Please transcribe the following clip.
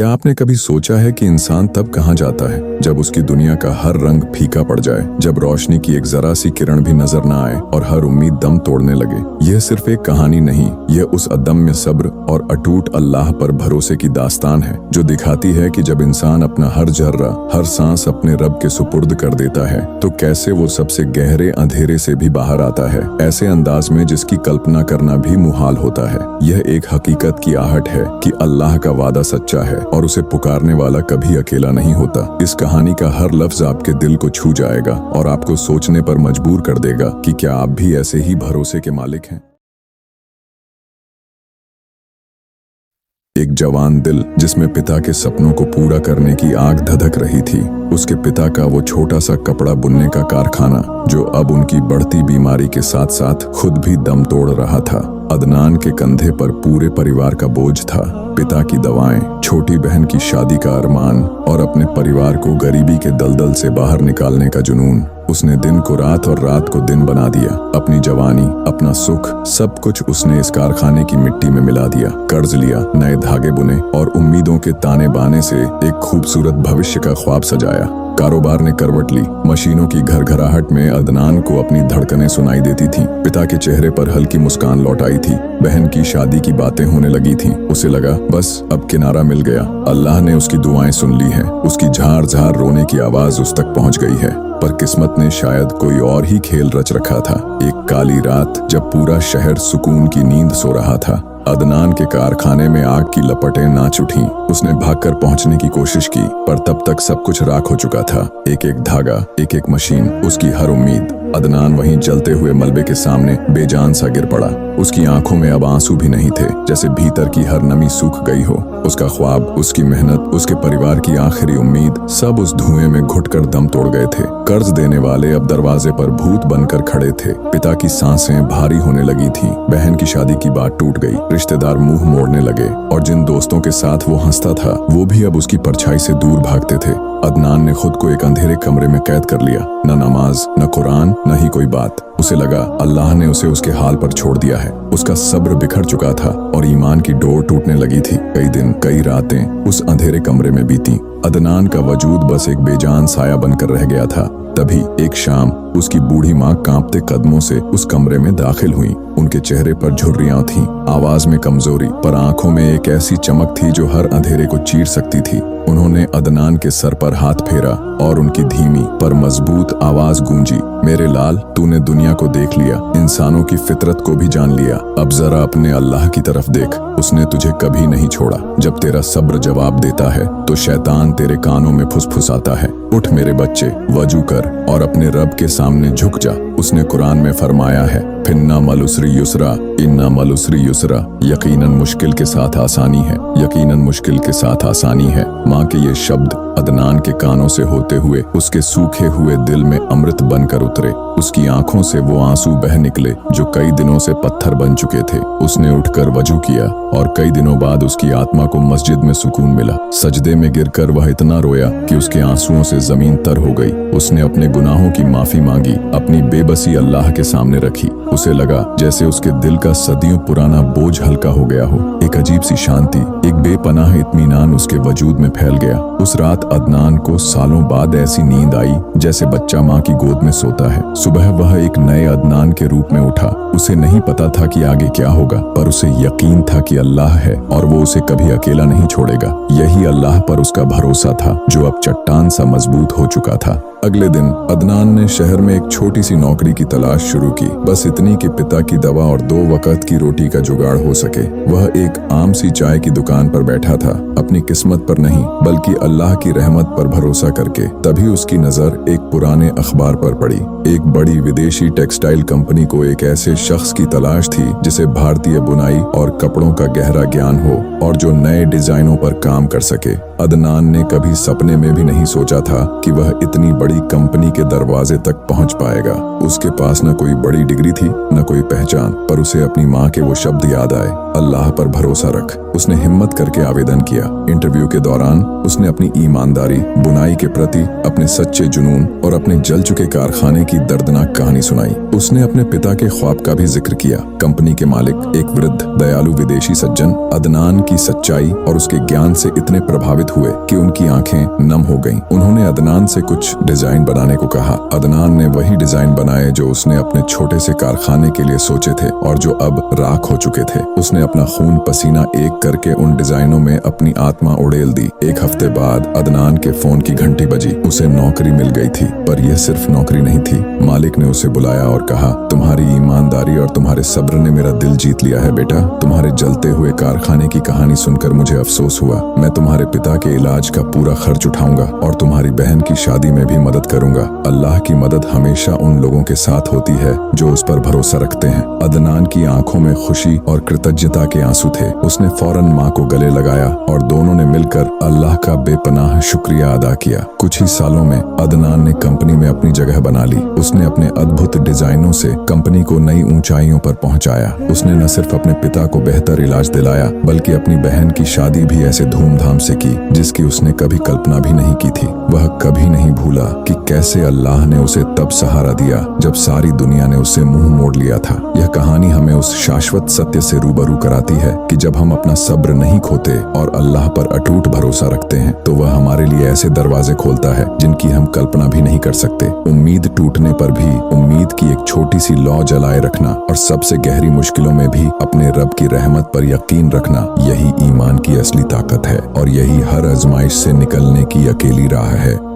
क्या आपने कभी सोचा है कि इंसान तब कहाँ जाता है जब उसकी दुनिया का हर रंग फीका पड़ जाए, जब रोशनी की एक जरा सी किरण भी नजर न आए और हर उम्मीद दम तोड़ने लगे। यह सिर्फ एक कहानी नहीं, यह उस अदम्य सब्र और अटूट अल्लाह पर भरोसे की दास्तान है जो दिखाती है कि जब इंसान अपना हर जर्रा, हर सांस अपने रब के सुपुर्द कर देता है तो कैसे वो सबसे गहरे अंधेरे से भी बाहर आता है, ऐसे अंदाज में जिसकी कल्पना करना भी मुहाल होता है। यह एक हकीकत की आहट है कि अल्लाह का वादा सच्चा है और उसे पुकारने वाला कभी अकेला नहीं होता। इस कहानी का हर लफ्ज आपके दिल को छू जाएगा और आपको सोचने पर मजबूर कर देगा कि क्या आप भी ऐसे ही भरोसे के मालिक हैं। एक जवान दिल जिसमें पिता के सपनों को पूरा करने की आग धधक रही थी। उसके पिता का वो छोटा सा कपड़ा बुनने का कारखाना जो अब उनकी बढ़ती बीमारी के साथ साथ खुद भी दम तोड़ रहा था। अदनान के कंधे पर पूरे परिवार का बोझ था। पिता की दवाएं, छोटी बहन की शादी का अरमान और अपने परिवार को गरीबी के दलदल से बाहर निकालने का जुनून। उसने दिन को रात और रात को दिन बना दिया। अपनी जवानी, अपना सुख, सब कुछ उसने इस कारखाने की मिट्टी में मिला दिया। कर्ज लिया, नए धागे बुने और उम्मीदों के ताने बाने से एक खूबसूरत भविष्य का ख्वाब सजाया। कारोबार ने करवट ली। मशीनों की घरघराहट में अदनान को अपनी धड़कनें सुनाई देती थीं। पिता के चेहरे पर हल्की मुस्कान लौट आई थी। बहन की शादी की बातें होने लगी थीं। उसे लगा बस अब किनारा मिल गया। अल्लाह ने उसकी दुआएं सुन ली हैं। उसकी झार झार रोने की आवाज उस तक पहुंच गई है। पर किस्मत ने शायद कोई और ही खेल रच रखा था। एक काली रात जब पूरा शहर सुकून की नींद सो रहा था, अदनान के कारखाने में आग की लपटें नाच उठीं। उसने भागकर पहुंचने की कोशिश की पर तब तक सब कुछ राख हो चुका था। एक एक धागा, एक एक मशीन, उसकी हर उम्मीद। अदनान वहीं जलते हुए मलबे के सामने बेजान सा गिर पड़ा। उसकी आंखों में अब आंसू भी नहीं थे, जैसे भीतर की हर नमी सूख गई हो। उसका ख्वाब, उसकी मेहनत, उसके परिवार की आखिरी उम्मीद सब उस धुएं में घुटकर दम तोड़ गए थे। कर्ज देने वाले अब दरवाजे पर भूत बनकर खड़े थे। पिता की सांसें भारी होने लगी थीं। बहन की शादी की बात टूट गई। रिश्तेदार मुंह मोड़ने लगे और जिन दोस्तों के साथ वो हंसता था वो भी अब उसकी परछाई से दूर भागते थे। अदनान ने खुद को एक अंधेरे कमरे में कैद कर लिया। न नमाज, न कुरान, न ही कोई बात। उसे लगा अल्लाह ने उसे उसके हाल पर छोड़ दिया है। उसका सब्र बिखर चुका था और ईमान की डोर टूटने लगी थी। कई दिन, कई रातें उस अंधेरे कमरे में बीती। अदनान का वजूद बस एक बेजान साया बनकर रह गया था। तभी एक शाम उसकी बूढ़ी माँ कांपते कदमों से उस कमरे में दाखिल हुई। उनके चेहरे पर झुर्रियां थीं, आवाज में कमजोरी, पर आंखों में एक ऐसी चमक थी जो हर अंधेरे को चीर सकती थी। उन्होंने अदनान के सर पर हाथ फेरा और उनकी धीमी पर मजबूत आवाज गूंजी, मेरे लाल, तूने दुनिया को देख लिया, इंसानों की फितरत को भी जान लिया। अब जरा अपने अल्लाह की तरफ देख, उसने तुझे कभी नहीं छोड़ा। जब तेरा सब्र जवाब देता है तो शैतान तेरे कानों में फुसफुसाता है। उठ मेरे बच्चे, वजू कर और अपने रब के सामने झुक जा। उसने कुरान में फरमाया है, फिन्ना मल उसरी युसरा, इन्ना मल उसरी युसरा। यकीनन मुश्किल के साथ आसानी है, यकीनन मुश्किल के साथ आसानी है। माँ के ये शब्द अदनान के कानों से होते हुए उसके सूखे हुए दिल में अमृत बनकर उतरे। उसकी आंखों से वो आंसू बह निकले जो कई दिनों से पत्थर बन चुके थे। उसने उठकर वजू किया और कई दिनों बाद उसकी आत्मा को मस्जिद में सुकून मिला। सजदे में गिरकर वह इतना रोया कि उसके आंसुओं से जमीन तर हो गई। उसने अपने गुनाहों की माफी मांगी, अपनी बेबसी अल्लाह के सामने रखी। उसे लगा जैसे उसके दिल का सदियों पुराना बोझ हल्का हो गया हो। एक अजीब सी शांति, एक बेपनाह इत्मीनान उसके वजूद में फैल गया। उस रात अदनान को सालों बाद ऐसी नींद आई जैसे बच्चा माँ की गोद में सोता है। सुबह वह एक नए अदनान के रूप में उठा। उसे नहीं पता था कि आगे क्या होगा, पर उसे यकीन था कि अल्लाह है और वो उसे कभी अकेला नहीं छोड़ेगा। यही अल्लाह पर उसका भरोसा था जो अब चट्टान सा मजबूत हो चुका था। अगले दिन अदनान ने शहर में एक छोटी सी नौकरी की तलाश शुरू की, बस इतनी कि पिता की दवा और 2 वक्त की रोटी का जुगाड़ हो सके। वह एक आम सी चाय की दुकान पर बैठा था, अपनी किस्मत पर नहीं बल्कि अल्लाह की रहमत पर भरोसा करके। तभी उसकी नजर एक पुराने अखबार पर पड़ी। एक बड़ी विदेशी टेक्सटाइल कंपनी को एक ऐसे शख्स की तलाश थी जिसे भारतीय बुनाई और कपड़ों का गहरा ज्ञान हो और जो नए डिजाइनों पर काम कर सके। अदनान ने कभी सपने में भी नहीं सोचा था कि वह इतनी बड़ी कंपनी के दरवाजे तक पहुंच पाएगा। उसके पास न कोई बड़ी डिग्री थी न कोई पहचान, पर उसे अपनी माँ के वो शब्द याद आए, अल्लाह पर भरोसा रख। उसने हिम्मत करके आवेदन किया। इंटरव्यू के दौरान उसने अपनी ईमानदारी, बुनाई के प्रति अपने सच्चे जुनून और अपने जल चुके कारखाने की दर्दनाक कहानी सुनाई। उसने अपने पिता के ख्वाब का भी जिक्र किया। कंपनी के मालिक, एक वृद्ध दयालु विदेशी सज्जन, अदनान की सच्चाई और उसके ज्ञान से इतने प्रभावित हुए कि उनकी आंखें नम हो गईं। उन्होंने अदनान से कुछ डिजाइन बनाने को कहा। अदनान ने वही डिजाइन बनाए जो उसने अपने छोटे से कारखाने के लिए सोचे थे और जो अब राख हो चुके थे। उसने अपना खून पसीना एक करके उन डिजाइनों में अपनी आत्मा उड़ेल दी। एक हफ्ते बाद अदनान के फोन की घंटी बजी। उसे नौकरी मिल गई थी, पर यह सिर्फ नौकरी नहीं थी। मालिक ने उसे बुलाया और कहा, तुम्हारी ईमानदारी और तुम्हारे सब्र ने मेरा दिल जीत लिया है बेटा। तुम्हारे जलते हुए कारखाने की कहानी सुनकर मुझे अफसोस हुआ। मैं तुम्हारे पिता के इलाज का पूरा खर्च उठाऊंगा और तुम्हारी बहन की शादी में भी मदद करूंगा। अल्लाह की मदद हमेशा उन लोगों के साथ होती है जो उस पर भरोसा रखते हैं। अदनान की आंखों में खुशी और कृतज्ञता के आंसू थे। उसने फौरन माँ को गले लगाया और दोनों ने मिलकर अल्लाह का बेपनाह शुक्रिया अदा किया। कुछ ही सालों में अदनान ने कंपनी में अपनी जगह बना ली। उसने अपने अद्भुत डिजाइनों से कंपनी को नई ऊंचाइयों पर पहुंचाया। उसने न सिर्फ अपने पिता को बेहतर इलाज दिलाया, बल्कि अपनी बहन की शादी भी ऐसे धूमधाम से की जिसकी उसने कभी कल्पना भी नहीं की थी। वह कभी नहीं भूला कि कैसे अल्लाह ने उसे तब सहारा दिया जब सारी दुनिया ने उससे मुंह मोड़ लिया था। यह कहानी हमें उस शाश्वत सत्य से रूबरू कराती है कि जब हम अपना सब्र नहीं खोते और अल्लाह पर अटूट भरोसा रखते हैं तो वह हमारे लिए ऐसे दरवाजे खोलता है जिनकी हम कल्पना भी नहीं कर सकते। उम्मीद टूटने पर भी उम्मीद की एक छोटी सी लौ जलाए रखना और सबसे गहरी मुश्किलों में भी अपने रब की रहमत पर यकीन रखना, यही ईमान की असली ताकत है और यही हर आजमाइश से निकलने की अकेली राह है।